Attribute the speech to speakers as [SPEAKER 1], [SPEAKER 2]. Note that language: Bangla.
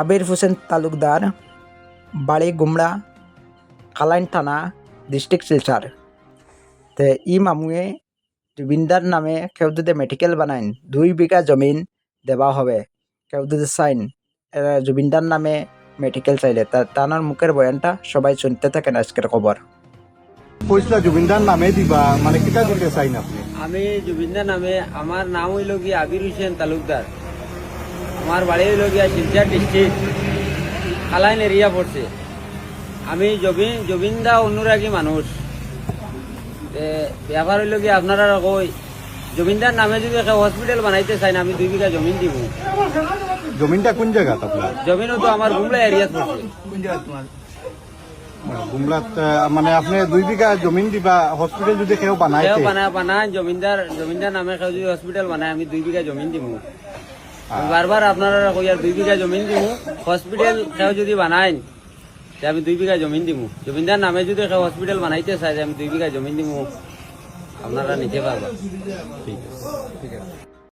[SPEAKER 1] আবির হোসেন তালুকদার, বাড়ি গুমড়া, কালাইন থানা, ডিস্ট্রিক্ট শিলচর। তে ই মামুয়ে জুবিনদার নামে কেউ যদি মেডিকেল বানাইন 2 বিঘা জমিন দেওয়া হবে। কেউ যদি চাইন জুবিনদার নামে মেডিকেল চাইলে তানার মুখের বয়ানটা সবাই শুনতে থাকেন আজকের খবর।
[SPEAKER 2] কইসলা জুবিনদার নামে দিবা মানে কিটা দিতে চাইন আপনি?
[SPEAKER 3] আমি জুবিনদার নামে, আমার নাম হইল গিয়া আবির হোসেন তালুকদার, আমার বাড়ি হইল গিয়া শিলচর ডিস্ট্রিক্ট কালাইন এরিয়া পড়ছে। আমি জবিনদা অনুরাগী মানুষ। ব্যাপার হইল গিয়া আপনারা কই জমিনদার নামে যদি একটা হসপিটাল বানাইতে চাই না, আমি 2 বিঘা জমিন দিব।
[SPEAKER 2] জমিনটা কোন জায়গা আপনার?
[SPEAKER 3] জমিনও তো আমার গুমলা এরিয়া পড়ছে।
[SPEAKER 2] গুমলাত মানে আপনি 2 বিঘা জমিন দিবা হসপিটাল যদি কেউ বানাইতে?
[SPEAKER 3] বানায় জমিনদার নামে কেউ যদি হসপিটাল বানায়, আমি 2 বিঘা জমিন দিব। বারবার আপনারা কই আর 2 বিঘা জমিন দিব, হসপিটাল কেউ যদি বানায় আমি 2 বিঘা জমিন দিব। জমিনদার নামে যদি কেউ হসপিটাল বানাইতে চাই, আমি 2 বিঘা জমিন দিব, আপনারা নিতে পারবেন।
[SPEAKER 2] ঠিক আছে।